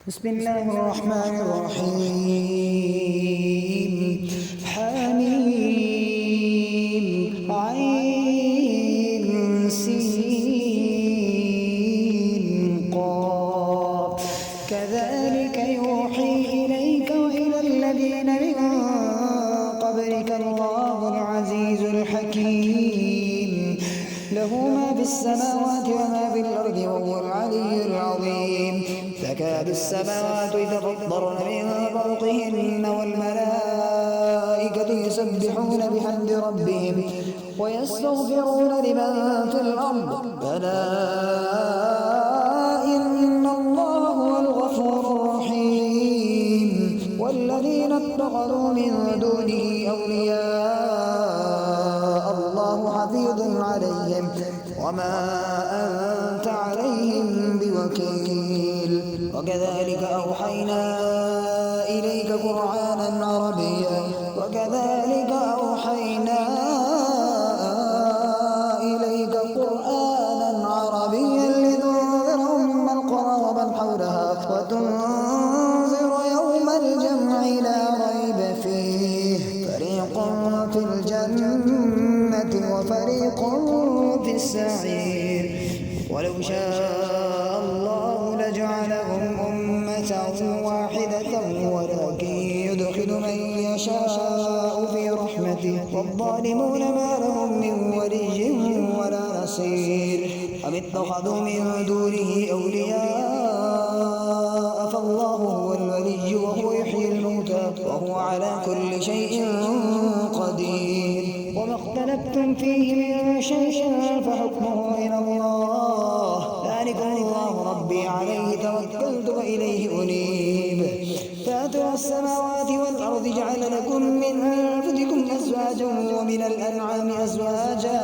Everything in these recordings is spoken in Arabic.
بسم الله الرحمن الرحيم. حميم عين سين قاف كذلك يوحي إليك وإلى الذين من قبلك الله العزيز الحكيم له ما في السماوات وما في الأرض وهو العلي العظيم. تكاد السماوات يتفطرن من فوقهن والملائكة يسبحون بحمد ربهم ويستغفرون لمن في الأرض ألا إن الله هو الغفور الرحيم. والذين اتخذوا من دونه أولياء الله حفيظ عليهم وما أنت عليهم بوكيل. وكذلك أوحينا إليك قرآنا عربيا لتنذر أم القرى ومن حولها وتنذر يوم الجمع لا ريب فيه فريق في الجنة وفريق في السعير. ولو شاء الله لجعلهم أمة واحدة ولكن يدخل من يشاء في رحمته والظالمون ما لهم من ولي ولا نصير. أم اتخذوا من دونه أولياء فالله هو الولي وهو يحيي الموتى وهو على كل شيء قدير. وما اختلفتم فيه من شيء فحكمه إلى الله ذلكم الله ربي عليه توكلت وإليه أنيب. فاتر السماوات والأرض جعل لكم من أنفسكم أزواجا ومن الأنعام أزواجا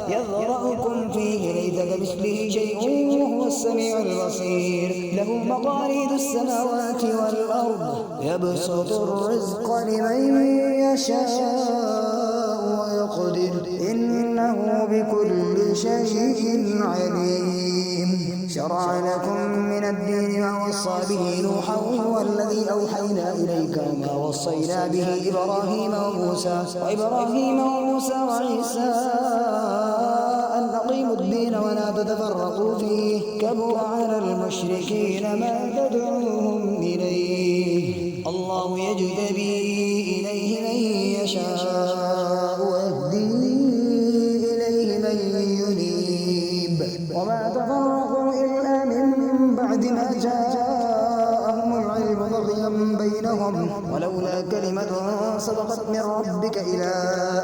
يذرأكم فيه ليس كمثله شيء وهو السميع البصير. له مقاليد السماوات والأرض يبسط الرزق لمن يشاء ويقدر إنه بكل شيء عليم. شرع لكم من الدين ما وصى به نوحا والذي أوحينا إليك وما وصينا به إبراهيم وموسى وعيسى أن أقيموا الدين ولا تتفرقوا فيه كبر على المشركين ما تدعوهم إليه. الله يجتبي إليه من يشاء ويهدي إليه من ينيب. وما تفرقوا إلا من بعد ما جاءهم العلم بغيا بينهم ولولا كلمة سبقت من ربك إلى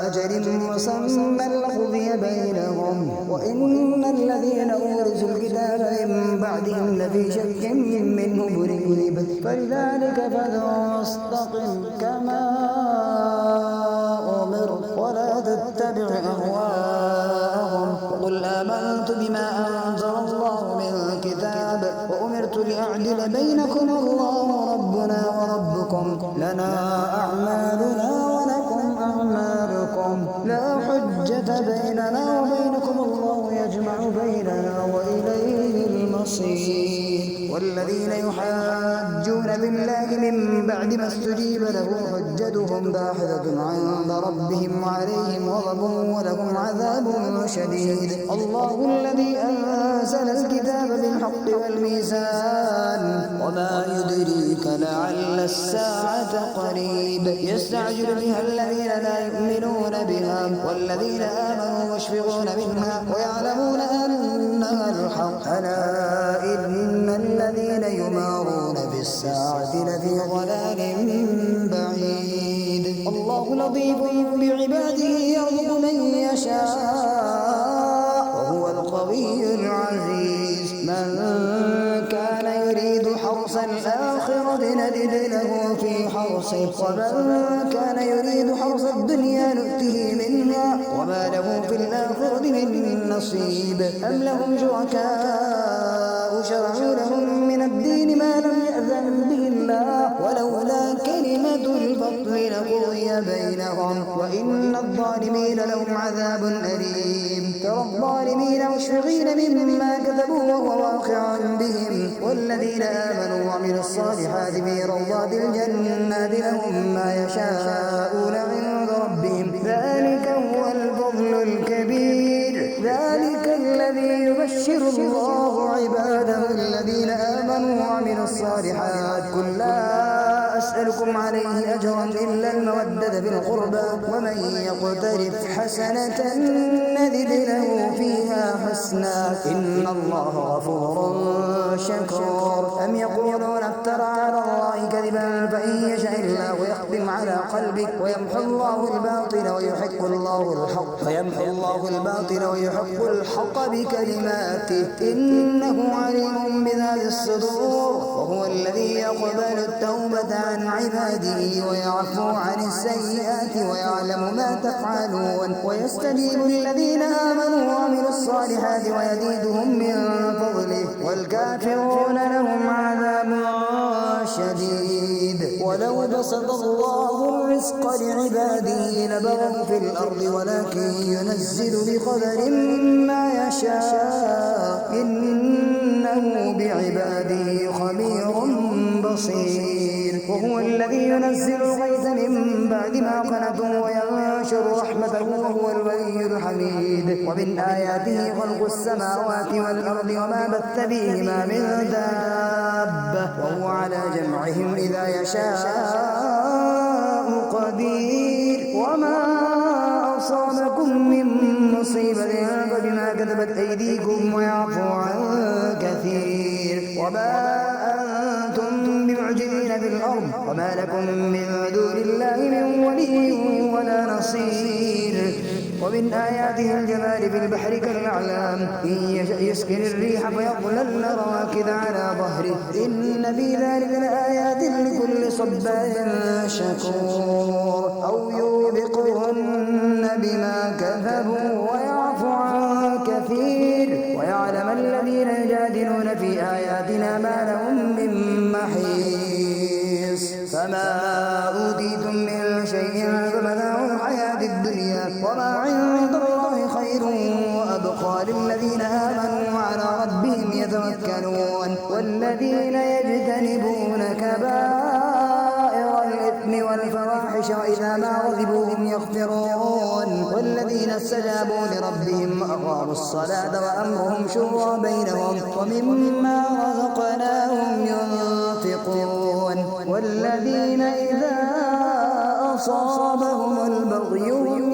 أجل مسمى لقضي بينهم وإن الذين أورثوا الكتاب من بعدهم لفي شك منه مريب. فلذلك فادع واستقم كما أمر ولا تتبع أهواءهم وقل آمنت بما أنزل الله من كتاب وأمرت لأعدل بينكم الله ربنا وربكم لنا أعمالنا ولكم أعمالكم لا حجة بيننا وبينكم الله يجمع بيننا وإليه المصير. والذين يحاجون بالله من بعد ما استجيب له حجتهم داحضة عند ربهم وعليهم غضب ولهم عذاب شديد. الله الذي أنزل الكتاب بالحق والميزان وما يدريك لعل الساعة قريب. يستعجل بها الذين لا يؤمنون بها والذين آمنوا مشفقون منها ويعلمون أنها الحق ألا إن الذين يمارون في الساعة لفي ضلال بعيد. الله لطيف بعباده يرزق من يشاء وهو القوي العزيز. من كان يريد حرث الآخرة نزد له في حرثه ومن كان يريد حرث الدنيا نؤته منها وما له في الآخرة من نصيب. أم لهم شركاء شرعوا لهم من الدين ما لم يأذن به الله ولولا كلمة الفضل لقضي بينهم وإن الظالمين لهم عذاب أليم. ترى الظالمين مشفقين مما كذبوا وهو واقع بهم. والذين آمنوا وعملوا الصالحات في روضات الجنات لهم ما يشاءون عند ربهم ذلك هو الفضل الكبير. ذلك الذي يبشر الله عباده الذين آمنوا وعملوا الصالحات. قل لا أسألكم عليه أجرا إلا المودة في القربى ومن يقترف حسنة نزد له فيها حسنا إن الله غفور شكور. أم يقولون افترى على الله كذبا فإن يشاء الله يختم على قلبك ويمحو الله الباطل ويحق الحق بكلماته إنه عليم بذات الصدور. وهو الذي يقبل التوبة عن عباده ويعفو عن السيئات ويعلم ما تفعلون. ويستجيب الذين آمنوا وعملوا الصالحات ويزيدهم من فضله والكافرون لهم عذاب شديد. ولو بسط الله الرزق لعباده لبغوا في الأرض ولكن ينزل بقدر ما يشاء إنه بعباده خبير بصير. وهو الذي ينزل الغيث من بعد ما قنطوا وينشر رحمته وهو الولي الحميد. ومن آياته خلق السماوات والأرض وما بث فيهما من دابة وهو على جمعهم إذا يشاء قدير. وما أصابكم من مصيبة فبما كتبت أيديكم ويعفو عن كثير. وما أنتم بمعجزين في الأرض وما لكم من دون الله من ولي ولا نصير. ومن آياته الجبال في البحر كالأعلام إن يشأ يسكن الريح فيظللن رواكد على ظهره إن في ذلك لآيات لكل صبار شكور. أو يوبقهن بما كذبوا ويعفو عن كثير. ويعلم الذين يجادلون في آياتنا ما لهم من محيص. فما أوتيتم من شيء فمتاع الحياة الدنيا وما عند الله خير وأبقى للذين آمنوا وعلى ربهم يتوكلون. والذين يجتنبون كبائر الإثم والفواحش وإذا ما غضبوا هم يغفرون. والذين استجابوا لربهم وأقاموا الصلاة وأمرهم شورى بينهم ومما رزقناهم ينفقون. والذين إذا أصابهم البغي هم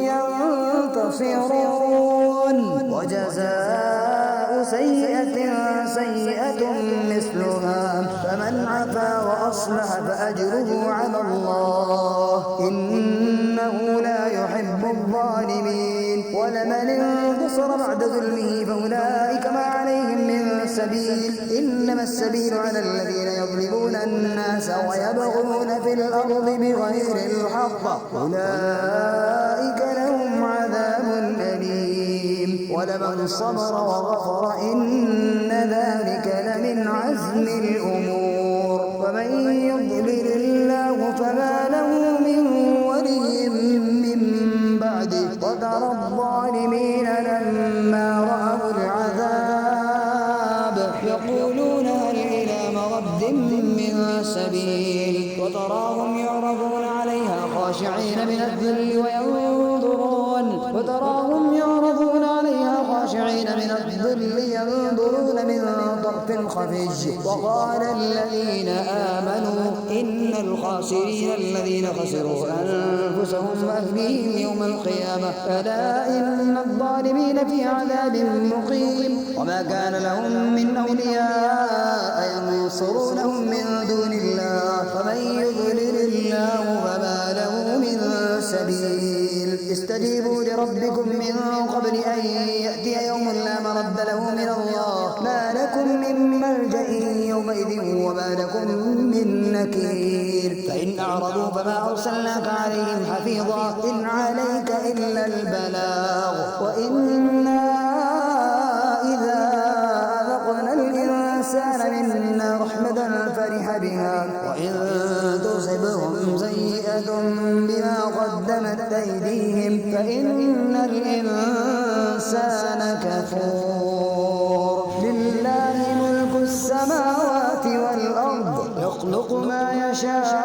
ينتصرون. وجزاء سيئة سيئة مثلها فمن عفا وأصلح فأجره على الله إنه لا يحب الظالمين. ولمن انتصر بعد ظلمه فأولئك ما عليهم من سبيل إنما السبيل على الذين يظلمون الناس ويبغون في الأرض بغير الحق أولئك لهم عذاب أليم. ولمن صبر وغفر إن ذلك لمن عزم الأمور. ومن يضلل الله فما له من ولي من بعده. وترى الظالمين لما رأوا العذاب يقولون هل إلى مرد من سبيل. وتراهم يعرضون عليها خاشعين من الذل ينظرون من طرف خفيج. وقال الذين آمنوا إن الخاسرين الذين خسروا أنفسهم وأهليهم يوم القيامة ألا إن الظالمين في عذاب مقيم. وما كان لهم من أولياء ينصرونهم من دون الله فمن يضلل الله فما له من سبيل. استجيبوا لربكم من قبل أن يأتي يوم لا مرد له من الله ما لكم من ملجأ يومئذ وما لكم من نكير. فإن أعرضوا فما أرسلناك عليهم حفيظا إن عليك إلا البلاغ. وإنا إذا أذقنا الإنسان منا رحمة فرح بها عليها وإن تصبهم سيئة بما قدمت أيديهم فإن الإنسان كفور. لله ملك السماوات والأرض يخلق ما يشاء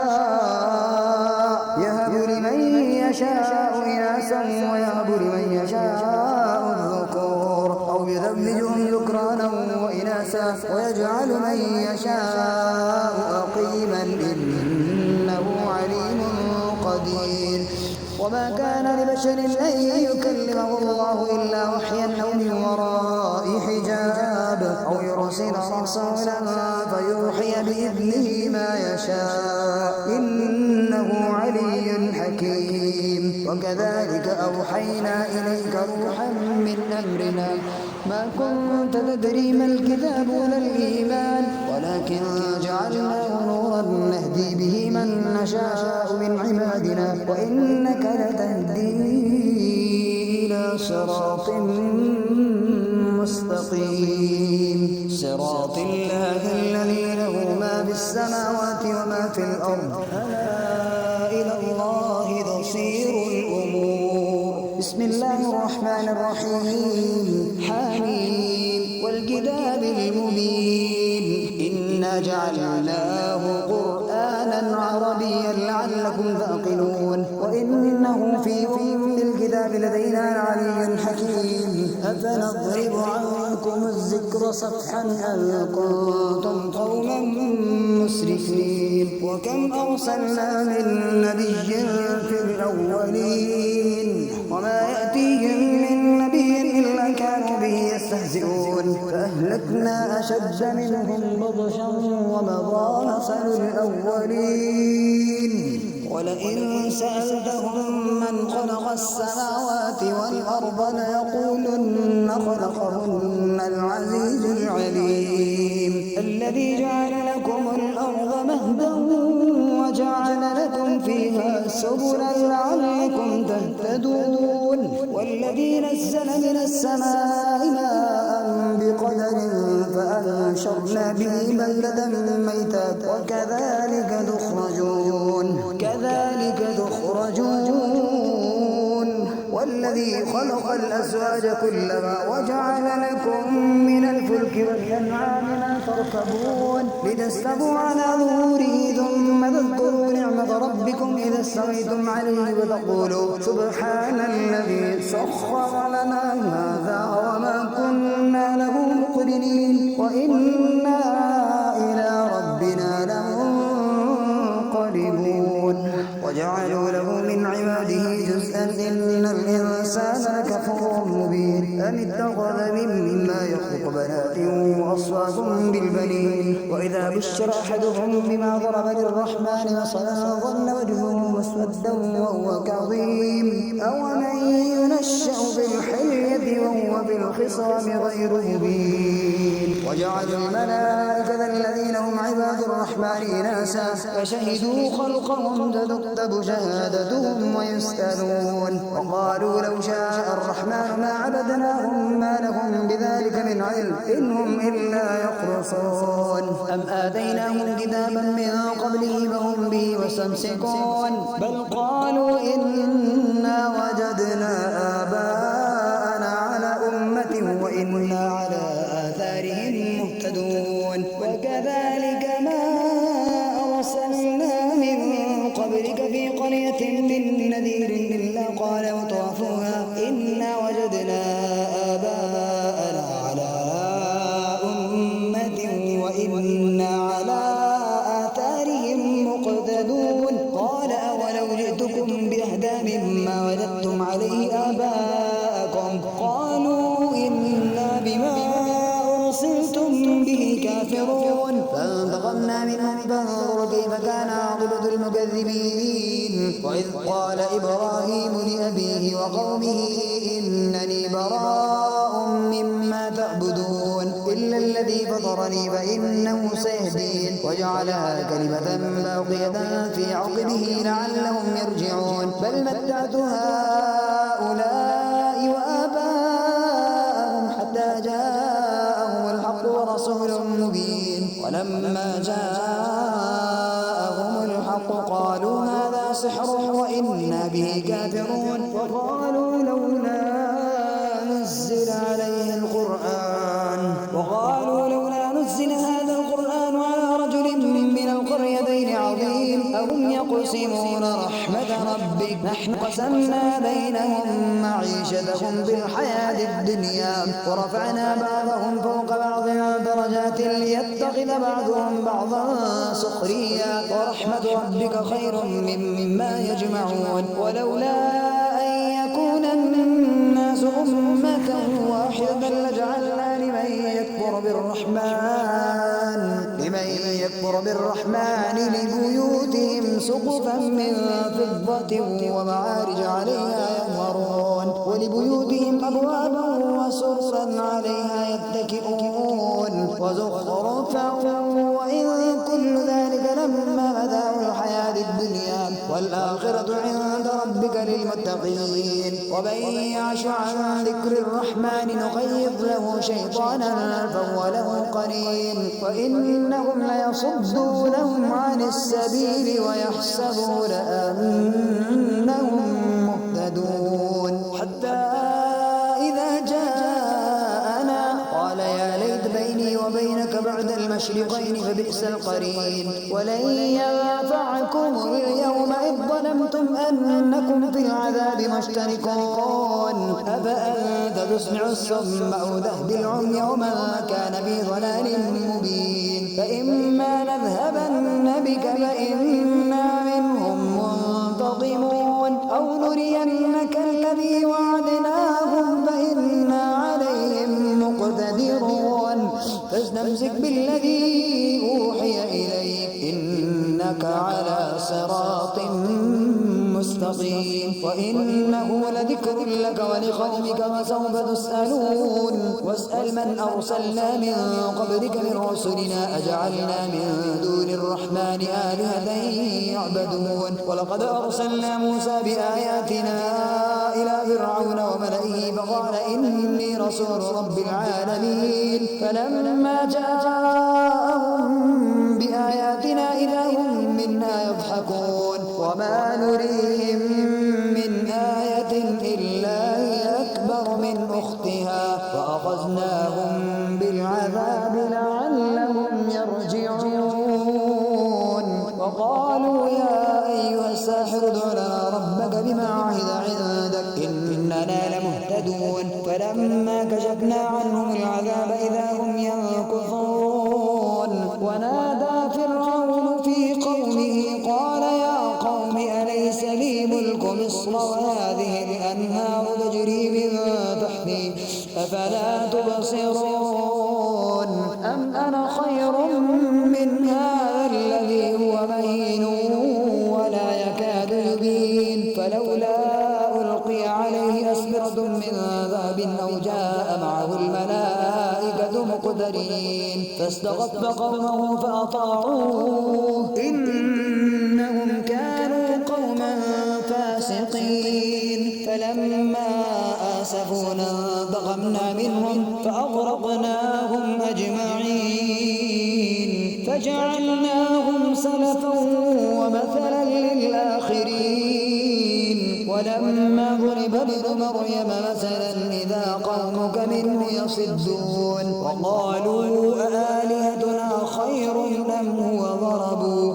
يهب لمن يشاء إناثا ويهب لمن يشاء الذكور أو يزوجهم ذكرانا وإناثا ويجعل من يشاء عقيما إنه عليم قدير. وما كان لبشر أن يكلمه الله إلا وحيا أو من وراء حجاب أو يرسل رسولا فيوحي بإذنه ما يشاء إنه علي حكيم. وكذلك أوحينا إليك روحا من أمرنا ما كنت تدري ما الكتاب ولا الإيمان ولكن جعلناه نورا نهدي به من نشاء من عبادنا وإنك لتهدي إلى صراط مستقيم صراط الله الذي له ما في السماوات وما في الأرض ألا إلى الله تصير الأمور. بسم الله الرحمن الرحيم. حميم والكتاب المبين إنا جعلناه قرآنا عربيا لعلكم تعقلون وإنه في أم الكتاب لدينا علي حكيم. أفنضرب عنكم الذكر صفحا أن كنتم قوما مسرفين. وكم أرسلنا من نبي في الأولين وما يأتيهم من نبي إلا كانوا به يستهزئون فأهلكنا أشد منهم بطشا ومضى مثل الأولين. ولئن سألتهم من خلق السماوات والأرض ليقولن خلقهن العزيز العليم الذي جعل لكم الأرض مهدا وجعل لكم فيها سبلا لعلكم تهتدون والذي نزل من السماء ماء بقدر فأنشرنا به بلدة ميتا وكذلك تخرجون والذي خلق الأزواج كلها وجعل لكم من الفلك والأنعام ما تركبون لتستووا على ظهوره ثم تذكروا نعمة ربكم إذا استويتم عليه وتقولوا سبحان الذي سخر لنا هذا وما كنا له مقرنين وإنا إلى ربنا لمنقلبون. وجعلوا له من عباده جزءا إن الإنسان لكفور مبين أم اتخذ مما يخلق بنات وأصفاكم بالبنين وإذا بشر أحدهم بما ضرب للرحمن مثلا ظل وجهه مسودا وهو كظيم أومن ينشأ في الحلية وهو في الخصام غير مبين. وجعلوا الملائكة الذين هم عباد الرحمن إناثا فشهدوا خلقهم تكتب شهادتهم ويسألون وقالوا لو شاء الرحمن ما عبدناهم ما لهم بذلك من علم إن هم إلا يخرصون أم آتيناهم كتابا من قبله فهم به مستمسكون بل قالوا إنا وجدنا آباءنا على أمة وإنا على آثارهم مهتدون وكذلك ما أرسلنا من قبلك في قرية من نذير إلا قال مترفوها إنا وجدنا آباءنا على أمة وإنا على آثارهم مقتدون قال أولو جئتكم بأهدى مما وجدتم عليه آباءكم قالوا إنا بما أرسلتم به كافرون فانتقمنا منهم فانظر كيف كان عاقبة المكذبين. وإذ قال إبراهيم لأبيه وقومه إنني براء مما تعبدون إلا الذي فطرني فإنه سيهدين وجعلها كلمة باقية في عقبه لعلهم يرجعون بل متعت هؤلاء وآباءهم حتى جاءهم الحق ورسول مبين ولما جاء سحر وإنا به كافرون وقالوا لولا نزل عليه القرآن نزل هذا القرآن على رجل من القريتين عظيم أهم يقسمون رحمة ربك نحن قسمنا بينهم معيشتهم في الحياة الدنيا ورفعنا بعضهم فوق بعض درجات ليتخذ بعضهم بعضا سخريا ورحمة ربك خير مما يجمعون ولولا أن يكون الناس أمة واحدة لجعلنا لمن يكفر بالرحمن لبيوتهم سقفا من فضة ومعارج عليها يظهرون ولبيوتهم أبوابا وسررا عليها يتكئون وزخرفا وإن كل ذلك لما متاع الحياة الدنيا والآخرة عند ربك للمتقين ومن يعش عن ذكر الرحمن نقيض له شيطانا فهو له قرين وإنهم ليصدونهم عن السبيل ويحسبون أنهم مهتدون حتى إذا جاءنا قال يا ليت بيني وبينك بعد المشرقين فبئس القرين ولن ينفعكم اليوم إذ ظلمتم أنكم في العذاب مشتركون أفأنت تسمع الصم أو تهدي العمي ومن كان في ضلال مبين فإما نذهبن بك فإنا منهم منتقمون أو نرينك الذي وعدناهم فإنا عليهم مقتدرون فاستمسك بالذي أوحي إليك إنك على صراط مستقيم وإنه لذكر لك ولقومك وسوف تسألون واسأل من أرسلنا من قبلك من رسلنا أجعلنا من دون الرحمن آلهة يعبدون ولقد أرسلنا موسى بآياتنا إلى فرعون وملئه فقال إني رسول رب العالمين فلما جاءهم بآياتنا إذا هم منها يضحكون وما نريهم من آية إلا هي أكبر من أختها فأخذناهم بالعذاب لعلهم يرجعون وقالوا يا أيها الساحر ادع لنا ربك بما عهد عندك إننا لمهتدون فلما كشفنا عنهم العذاب إذا هم ينكثون ونادى فرعون في قومه قال يا قوم أليس لي ملك مصر وهذه الأنهار تجري من تحتي أفلا تبصرون أم أنا خير من هذا الذي هو مهين ولا يكاد يبين فلولا ألقي عليه أسبرة من ذهب أو جاء معه الملائكة مقترنين فاستخف قومه فأطاعوه إنهم كانوا قوما فاسقين فلما آسفونا انتقمنا منهم فأغرقناهم أجمعين فجعلناهم سلفا ومثلا للآخرين ولما ضرب ابن مريم مثلا إذا قومك منه يصدون وقالوا أآلهتنا خير أم هو ضربوا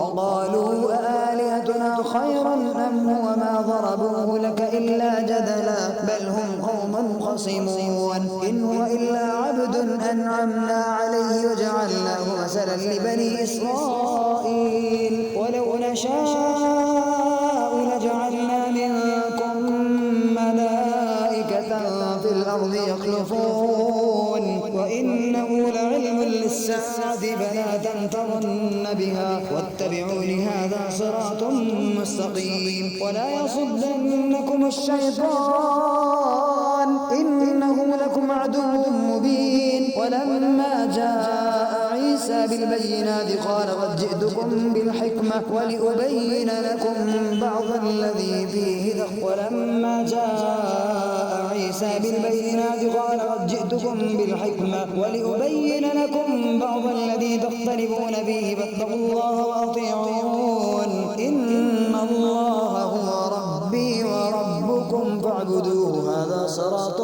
وقالوا أآلهتنا خير أم هو ما ضربوه لك إلا جدلا بل هم قوم خصمون إن هو إلا عبد أنعمنا عليه وجعلناه مثلا لبني إسرائيل ولو نشاء لجعلنا منكم ملائكة في الأرض يخلفون وإنه لعلم للساعة فلا تمترن بها واتبعون هذا صراط مستقيم ولا يصدنكم الشيطان إنه لكم عدو مبين ولما جاء عيسى بالبينات قال قد جئتكم بالحكمة ولأبين لكم بعض الذي فيه ولما جاء عيسى عيسى بالبينات قال قد جئتكم بالحكمة ولأبين لكم بعض الذي تختلفون فيه فاتقوا الله وأطيعون إن الله هو ربي وربكم فاعبدوه هذا صراط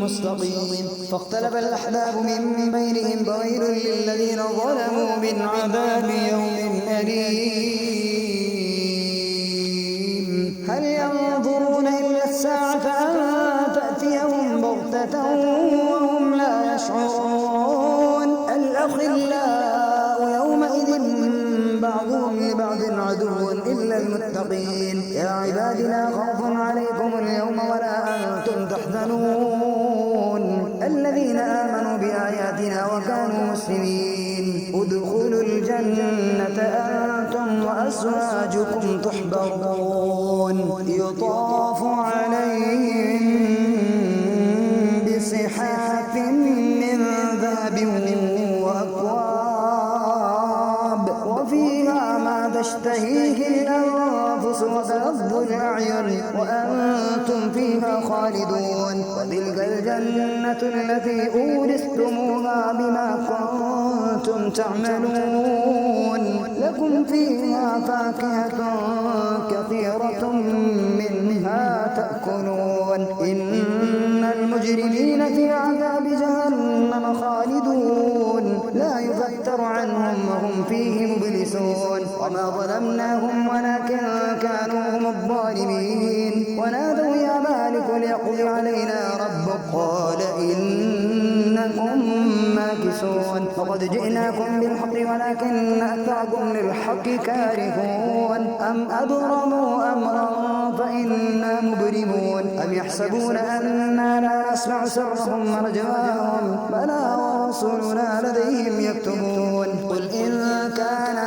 مستقيم. فاختلف الأحزاب من بينهم فويل للذين ظلموا من عذاب يوم أليم. هل ينظرون إلا الساعة أن تأتيهم بغتة وهم لا يشعرون الأخلاء يومئذ بعضهم لبعض عدو إلا المتقين. يا عباد لا خوف عليكم اليوم ولا أنتم تحزنون الذين آمنوا بآياتنا وكانوا مسلمين ادخلوا الجنة أنتم وأزواجكم تحبرون يطاف عليهم بصحاف من ذهب وأكواب وفيها ما تشتهيه الأنفس وتلظ الأعين وأنتم فيها خالدون. وتلك الجنة التي أورثتموها بما كنتم تعملون لكم فيها فاكهة كثيرة منها تأكلون. إن المجرمين في عذاب جهنم خالدون لا يفتر عنهم وهم فيه مبلسون. وما ظلمناهم ولكن كانوا هم الظالمين. ونادوا يا مالك ليقضي علينا ربك قال إنكم ماكثون. وقد جئناكم بالحق ولكن أكثركم للحق كارهون. أم أبرموا أمرا فإنا مبرمون. أم يحسبون أننا لا نسمع سرهم ونجواهم بلى ورسلنا لديهم يكتبون. قل إن كان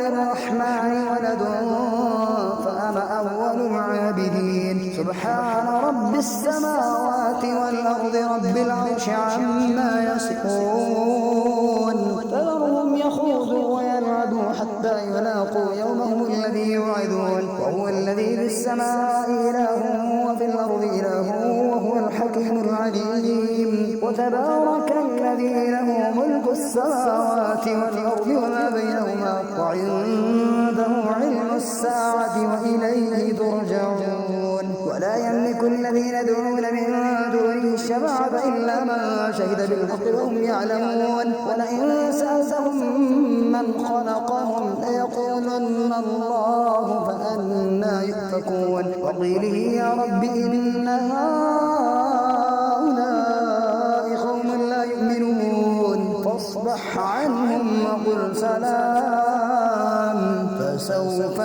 للرحمن ولد فأنا أول العابدين. سبحان رب السماوات والأرض رب العرش عما يصفون. فذرهم يخوضوا ويلعبوا حتى يلاقوا يومهم الذي يوعدون. وهو الذي في السماء إله وفي الأرض إله وهو الحكيم العليم. وتبارك الذي له ملك السماوات والأرض وما بينهما وعنده علم الساعة وإليه ترجعون. ولا يملك الذين يدعون من دونه الشفاعة إلا من شهد بالحق وهم يعلمون. ولئن سألتهم من خلقهم ليقولن الله فأنى يؤفكون. وقيله يا رب إن هؤلاء قوم لا يؤمنون فاصفح عنهم وقل سلام فسوف